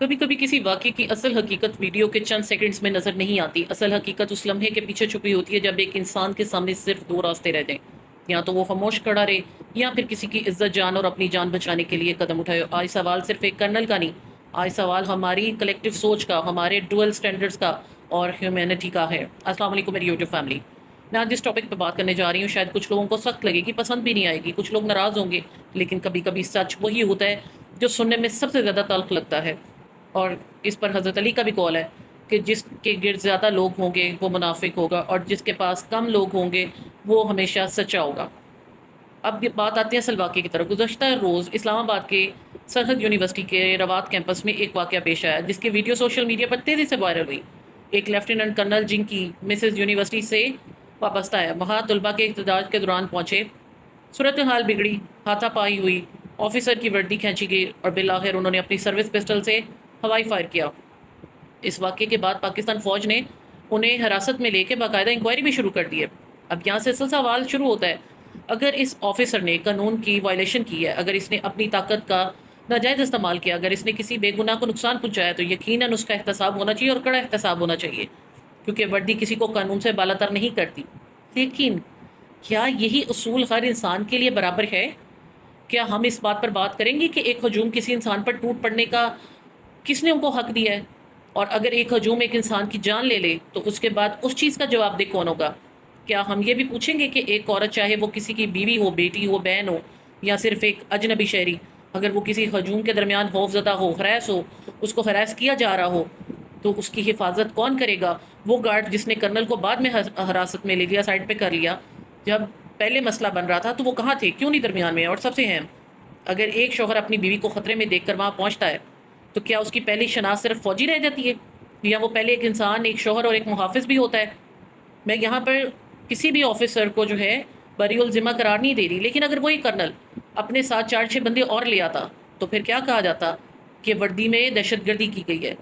کبھی کبھی کسی واقعے کی اصل حقیقت ویڈیو کے چند سیکنڈز میں نظر نہیں آتی۔ اصل حقیقت اس لمحے کے پیچھے چھپی ہوتی ہے جب ایک انسان کے سامنے صرف دو راستے رہ جائیں، یا تو وہ خاموش کھڑا رہے یا پھر کسی کی عزت جان اور اپنی جان بچانے کے لیے قدم اٹھائے۔ آج سوال صرف ایک کرنل کا نہیں، آج سوال ہماری کلیکٹیو سوچ کا، ہمارے ڈوئل سٹینڈرڈز کا اور ہیومینٹی کا ہے۔ السلام علیکم میری یوٹیوب فیملی، میں آج جس ٹاپک پہ بات کرنے جا رہی ہوں شاید کچھ لوگوں کو سخت لگے گی، پسند بھی نہیں آئے گی، کچھ لوگ ناراض ہوں گے، لیکن کبھی کبھی سچ وہی ہوتا ہے جو سننے میں سب سے زیادہ تلخ لگتا ہے۔ اور اس پر حضرت علی کا بھی قول ہے کہ جس کے گرد زیادہ لوگ ہوں گے وہ منافق ہوگا، اور جس کے پاس کم لوگ ہوں گے وہ ہمیشہ سچا ہوگا۔ اب یہ بات آتی ہے اصل واقعے کی طرف۔ گزشتہ روز اسلام آباد کے سرحد یونیورسٹی کے روات کیمپس میں ایک واقعہ پیش آیا جس کی ویڈیو سوشل میڈیا پر تیزی سے وائرل ہوئی۔ ایک لیفٹیننٹ کرنل جن کی مسز یونیورسٹی سے وابستہ ہے وہاں طلباء کے احتجاج کے دوران پہنچے، صورتحال بگڑی، ہاتھا پائی ہوئی، آفیسر کی وردی کھینچی گئی اور بالآخر انہوں نے اپنی سروس پسٹل سے ہوائی فائر کیا۔ اس واقعے کے بعد پاکستان فوج نے انہیں حراست میں لے کے باقاعدہ انکوائری بھی شروع کر دی ہے۔ اب یہاں سے اصل سوال شروع ہوتا ہے، اگر اس آفیسر نے قانون کی وائلیشن کی ہے، اگر اس نے اپنی طاقت کا ناجائز استعمال کیا، اگر اس نے کسی بے گناہ کو نقصان پہنچایا، تو یقیناً اس کا احتساب ہونا چاہیے اور کڑا احتساب ہونا چاہیے، کیونکہ وردی کسی کو قانون سے بالاتر نہیں کرتی۔ لیکن کیا یہی اصول ہر انسان کے لیے برابر ہے؟ کیا ہم اس بات پر بات کریں گے کہ ایک ہجوم کسی انسان پر ٹوٹ پڑنے کا کس نے ان کو حق دیا ہے؟ اور اگر ایک ہجوم ایک انسان کی جان لے لے تو اس کے بعد اس چیز کا جواب دہ کون ہوگا؟ کیا ہم یہ بھی پوچھیں گے کہ ایک عورت، چاہے وہ کسی کی بیوی ہو، بیٹی ہو، بہن ہو، یا صرف ایک اجنبی شہری، اگر وہ کسی ہجوم کے درمیان خوف زدہ ہو، ہراس ہو، اس کو ہراس کیا جا رہا ہو، تو اس کی حفاظت کون کرے گا؟ وہ گارڈ جس نے کرنل کو بعد میں حراست میں لے لیا، سائڈ پہ کر لیا، جب پہلے مسئلہ بن رہا تھا تو وہ کہاں تھے؟ کیوں نہیں درمیان میں؟ اور سب سے اہم، اگر ایک شوہر اپنی بیوی کو خطرے میں دیکھ کر وہاں پہنچتا ہے تو کیا اس کی پہلی شناخت صرف فوجی رہ جاتی ہے، یا وہ پہلے ایک انسان، ایک شوہر اور ایک محافظ بھی ہوتا ہے؟ میں یہاں پر کسی بھی آفیسر کو جو ہے بری الذمہ قرار نہیں دے رہی، لیکن اگر وہی کرنل اپنے ساتھ 4-6 بندے اور لے آتا تو پھر کیا کہا جاتا کہ وردی میں دہشت گردی کی گئی ہے۔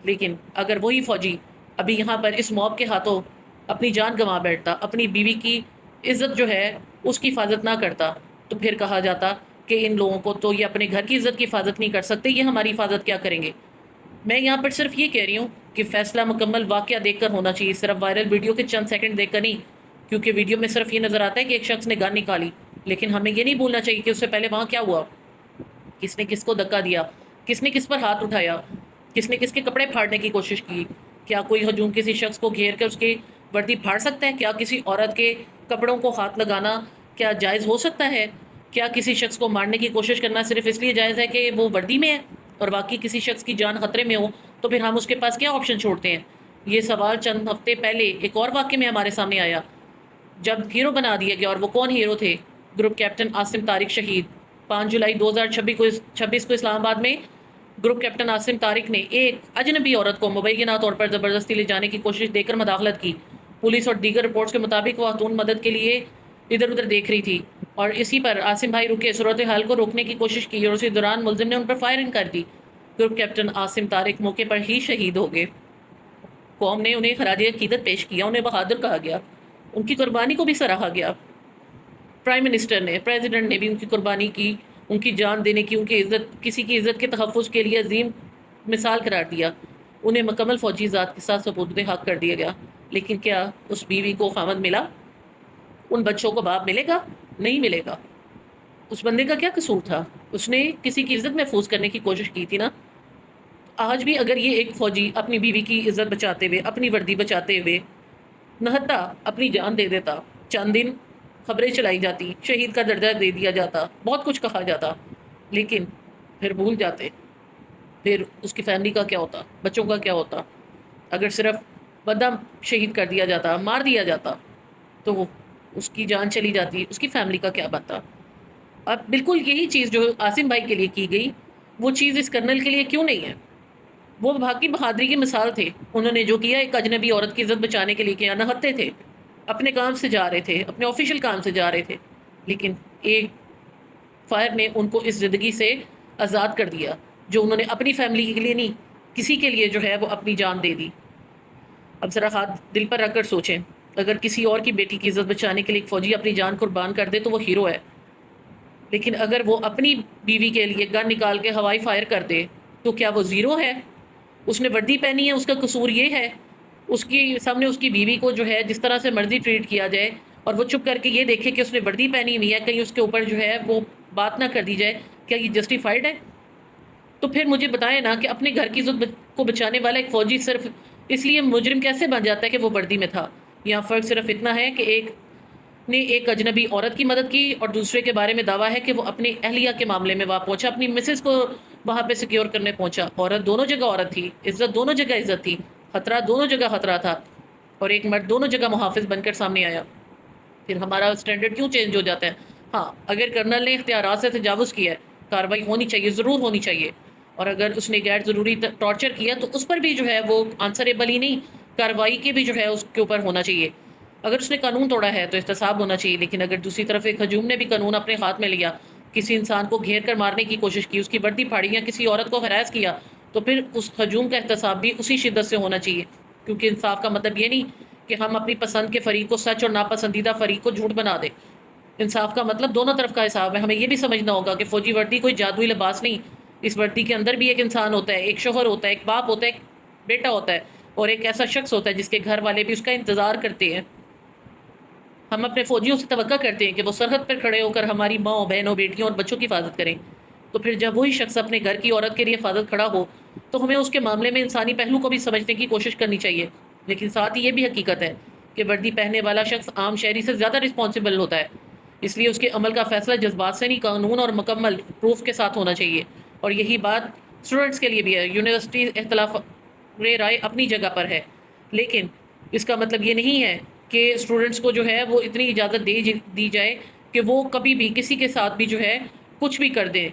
لیکن اگر وہی فوجی ابھی یہاں پر اس موب کے ہاتھوں اپنی جان گنوا بیٹھتا، اپنی بیوی کی عزت جو ہے اس کی حفاظت نہ کرتا، تو پھر کہا جاتا کہ ان لوگوں کو تو یہ اپنے گھر کی عزت کی حفاظت نہیں کر سکتے، یہ ہماری حفاظت کیا کریں گے؟ میں یہاں پر صرف یہ کہہ رہی ہوں کہ فیصلہ مکمل واقعہ دیکھ کر ہونا چاہیے، صرف وائرل ویڈیو کے چند سیکنڈ دیکھ کر نہیں، کیونکہ ویڈیو میں صرف یہ نظر آتا ہے کہ ایک شخص نے گن نکالی، لیکن ہمیں یہ نہیں بھولنا چاہیے کہ اس سے پہلے وہاں کیا ہوا، کس نے کس کو دھکا دیا، کس نے کس پر ہاتھ اٹھایا، کس نے کس کے کپڑے پھاڑنے کی کوشش کی۔ کیا کوئی ہجوم کسی شخص کو گھیر کر اس کی وردی پھاڑ سکتا ہے؟ کیا کسی عورت کے کپڑوں کو ہاتھ لگانا کیا جائز ہو سکتا ہے؟ کیا کسی شخص کو مارنے کی کوشش کرنا صرف اس لیے جائز ہے کہ وہ وردی میں ہے اور باقی کسی شخص کی جان خطرے میں ہو تو پھر ہم اس کے پاس کیا آپشن چھوڑتے ہیں؟ یہ سوال چند ہفتے پہلے ایک اور واقعے میں ہمارے سامنے آیا جب ہیرو بنا دیا گیا، اور وہ کون ہیرو تھے؟ گروپ کیپٹن عاصم طارق شہید۔ 5 جولائی 2026 کو اسلام آباد میں گروپ کیپٹن عاصم طارق نے ایک اجنبی عورت کو مبینہ طور پر زبردستی لے جانے کی کوشش دے کر مداخلت کی۔ پولیس اور دیگر رپورٹس کے مطابق وہ خاتون مدد کے لیے ادھر ادھر دیکھ رہی تھی، اور اسی پر عاصم بھائی رکے، صورتحال کو روکنے کی کوشش کی، اور اسی دوران ملزم نے ان پر فائرنگ کر دی۔ گروپ کیپٹن عاصم طارق موقع پر ہی شہید ہو گئے۔ قوم نے انہیں خراج عقیدت پیش کیا، انہیں بہادر کہا گیا، ان کی قربانی کو بھی سراہا گیا۔ پرائم منسٹر نے، پریزیڈنٹ نے بھی ان کی قربانی کی، ان کی جان دینے کی، ان کی عزت، کسی کی عزت کے تحفظ کے لیے عظیم مثال قرار دیا۔ انہیں مکمل فوجی ذات کے ساتھ سپرد حق کر دیا گیا۔ لیکن کیا اس بیوی کو خاوند ملا؟ ان بچوں کو باپ ملے گا؟ نہیں ملے گا۔ اس بندے کا کیا قصور تھا؟ اس نے کسی کی عزت محفوظ کرنے کی کوشش کی تھی نا۔ آج بھی اگر یہ ایک فوجی اپنی بیوی کی عزت بچاتے ہوئے، اپنی وردی بچاتے ہوئے نہتا اپنی جان دے دیتا، چند دن خبریں چلائی جاتی، شہید کا درجہ دے دیا جاتا، بہت کچھ کہا جاتا، لیکن پھر بھول جاتے، پھر اس کی فیملی کا کیا ہوتا، بچوں کا کیا ہوتا؟ اگر صرف بندہ شہید کر دیا جاتا، مار دیا جاتا، تو اس کی جان چلی جاتی، اس کی فیملی کا کیا بنتا؟ اب بالکل یہی چیز جو عاصم بھائی کے لیے کی گئی، وہ چیز اس کرنل کے لیے کیوں نہیں ہے؟ وہ بھاگی بہادری کی مثال تھے، انہوں نے جو کیا ایک اجنبی عورت کی عزت بچانے کے لیے کیا، نہتے تھے، اپنے کام سے جا رہے تھے، اپنے آفیشیل کام سے جا رہے تھے، لیکن ایک فائر نے ان کو اس زندگی سے آزاد کر دیا جو انہوں نے اپنی فیملی کے لیے نہیں، کسی کے لیے جو ہے وہ اپنی جان دے دی۔ اب ذرا ہاتھ دل پر رکھ کر سوچیں، اگر کسی اور کی بیٹی کی عزت بچانے کے لیے ایک فوجی اپنی جان قربان کر دے تو وہ ہیرو ہے، لیکن اگر وہ اپنی بیوی کے لیے گن نکال کے ہوائی فائر کر دے تو کیا وہ زیرو ہے؟ اس نے وردی پہنی ہے، اس کا قصور یہ ہے؟ اس کی سامنے اس کی بیوی کو جو ہے جس طرح سے مرضی ٹریٹ کیا جائے اور وہ چپ کر کے یہ دیکھے کہ اس نے وردی پہنی ہوئی ہے، کہیں اس کے اوپر جو ہے وہ بات نہ کر دی جائے، کیا یہ جسٹیفائڈ ہے؟ تو پھر مجھے بتائیں نا کہ اپنے گھر کی عزت کو بچانے والا ایک فوجی صرف اس لیے مجرم کیسے بن جاتا ہے کہ وہ وردی میں تھا؟ یہاں فرق صرف اتنا ہے کہ ایک نے ایک اجنبی عورت کی مدد کی اور دوسرے کے بارے میں دعویٰ ہے کہ وہ اپنی اہلیہ کے معاملے میں وہاں پہنچا، اپنی مسز کو وہاں پہ سیکیور کرنے پہنچا۔ عورت دونوں جگہ عورت تھی، عزت دونوں جگہ عزت تھی، خطرہ دونوں جگہ خطرہ تھا، اور ایک مرد دونوں جگہ محافظ بن کر سامنے آیا۔ پھر ہمارا سٹینڈرڈ کیوں چینج ہو جاتا ہے؟ ہاں، اگر کرنل نے اختیارات سے تجاوز کیا ہے، کارروائی ہونی چاہیے، ضرور ہونی چاہیے، اور اگر اس نے غیر ضروری ٹارچر کیا تو اس پر بھی جو ہے وہ آنسریبل ہی نہیں، کارروائی کے بھی جو ہے اس کے اوپر ہونا چاہیے۔ اگر اس نے قانون توڑا ہے تو احتساب ہونا چاہیے، لیکن اگر دوسری طرف ایک ہجوم نے بھی قانون اپنے ہاتھ میں لیا، کسی انسان کو گھیر کر مارنے کی کوشش کی، اس کی وردی پھاڑی یا کسی عورت کو ہراس کیا، تو پھر اس ہجوم کا احتساب بھی اسی شدت سے ہونا چاہیے، کیونکہ انصاف کا مطلب یہ نہیں کہ ہم اپنی پسند کے فریق کو سچ اور ناپسندیدہ فریق کو جھوٹ بنا دیں۔ انصاف کا مطلب دونوں طرف کا حساب ہے۔ ہمیں یہ بھی سمجھنا ہوگا کہ فوجی وردی کوئی جادوئی لباس نہیں، اس وردی کے اندر بھی ایک انسان ہوتا ہے، ایک شوہر ہوتا ہے، ایک باپ ہوتا ہے، ایک بیٹا ہوتا ہے، اور ایک ایسا شخص ہوتا ہے جس کے گھر والے بھی اس کا انتظار کرتے ہیں۔ ہم اپنے فوجیوں سے توقع کرتے ہیں کہ وہ سرحد پر کھڑے ہو کر ہماری ماں، بہنوں، بیٹیوں اور بچوں کی حفاظت کریں، تو پھر جب وہی شخص اپنے گھر کی عورت کے لیے حفاظت کھڑا ہو تو ہمیں اس کے معاملے میں انسانی پہلو کو بھی سمجھنے کی کوشش کرنی چاہیے۔ لیکن ساتھ ہی یہ بھی حقیقت ہے کہ وردی پہننے والا شخص عام شہری سے زیادہ رسپانسبل ہوتا ہے، اس لیے اس کے عمل کا فیصلہ جذبات سے نہیں، قانون اور مکمل پروف کے ساتھ ہونا چاہیے۔ اور یہی بات اسٹوڈنٹس کے لیے بھی ہے۔ یونیورسٹی اختلاف رائے اپنی جگہ پر ہے، لیکن اس کا مطلب یہ نہیں ہے کہ اسٹوڈنٹس کو جو ہے وہ اتنی اجازت دی جائے کہ وہ کبھی بھی کسی کے ساتھ بھی جو ہے کچھ بھی کر دیں۔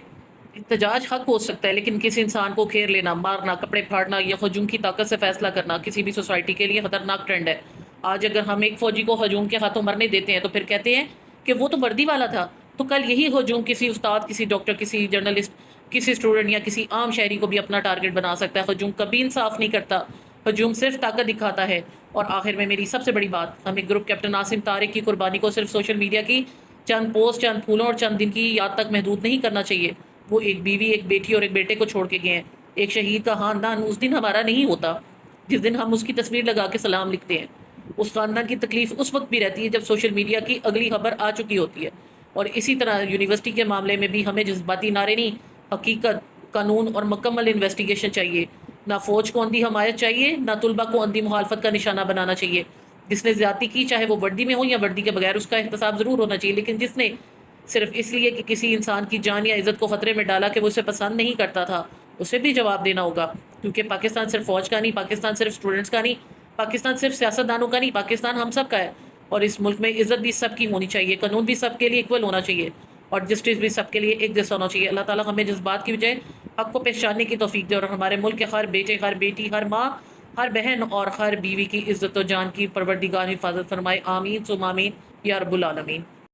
احتجاج حق ہو سکتا ہے، لیکن کسی انسان کو گھیر لینا، مارنا، کپڑے پھاڑنا یا ہجوم کی طاقت سے فیصلہ کرنا کسی بھی سوسائٹی کے لیے خطرناک ٹرینڈ ہے۔ آج اگر ہم ایک فوجی کو ہجوم کے ہاتھوں مرنے دیتے ہیں تو پھر کہتے ہیں کہ وہ تو وردی والا تھا، تو کل یہی ہجوم کسی استاد، کسی ڈاکٹر، کسی جرنلسٹ، کسی اسٹوڈنٹ یا کسی عام شہری کو بھی اپنا ٹارگٹ بنا سکتا ہے۔ ہجوم کبھی انصاف نہیں کرتا، ہجوم صرف طاقت دکھاتا ہے۔ اور آخر میں میری سب سے بڑی بات، ہمیں گروپ کیپٹن عاصم طارق کی قربانی کو صرف سوشل میڈیا کی چند پوسٹ، چند پھولوں اور چند دن کی یاد تک محدود نہیں کرنا چاہیے۔ وہ ایک بیوی، ایک بیٹی اور ایک بیٹے کو چھوڑ کے گئے ہیں۔ ایک شہید کا خاندان اس دن ہمارا نہیں ہوتا جس دن ہم اس کی تصویر لگا کے سلام لکھتے ہیں۔ اس خاندان کی تکلیف اس وقت بھی رہتی ہے جب سوشل میڈیا کی اگلی خبر آ چکی ہوتی ہے۔ اور اسی طرح یونیورسٹی کے معاملے میں بھی ہمیں جذباتی نعرے نہیں، حقیقت، قانون اور مکمل انویسٹیگیشن چاہیے۔ نہ فوج کو اندھی حمایت چاہیے، نہ طلبہ کو اندھی مخالفت کا نشانہ بنانا چاہیے۔ جس نے زیادتی کی، چاہے وہ وردی میں ہو یا وردی کے بغیر، اس کا احتساب ضرور ہونا چاہیے، لیکن جس نے صرف اس لیے کہ کسی انسان کی جان یا عزت کو خطرے میں ڈالا کہ وہ اسے پسند نہیں کرتا تھا، اسے بھی جواب دینا ہوگا۔ کیونکہ پاکستان صرف فوج کا نہیں، پاکستان صرف اسٹوڈنٹس کا نہیں، پاکستان صرف سیاستدانوں کا نہیں، پاکستان ہم سب کا ہے۔ اور اس ملک میں عزت بھی سب کی ہونی چاہیے، قانون بھی سب کے لیے ایکول ہونا چاہیے، اور جسٹس بھی سب کے لیے ایک جیسا ہونا چاہیے۔ اللہ تعالیٰ ہمیں جذبات کی بجائے حق کو پہچاننے کی توفیق دے، اور ہمارے ملک کے ہر بیٹے، ہر بیٹی، ہر ماں، ہر بہن اور ہر بیوی کی عزت و جان کی پروردگار حفاظت فرمائے۔ آمین ثم آمین یا رب العالمین۔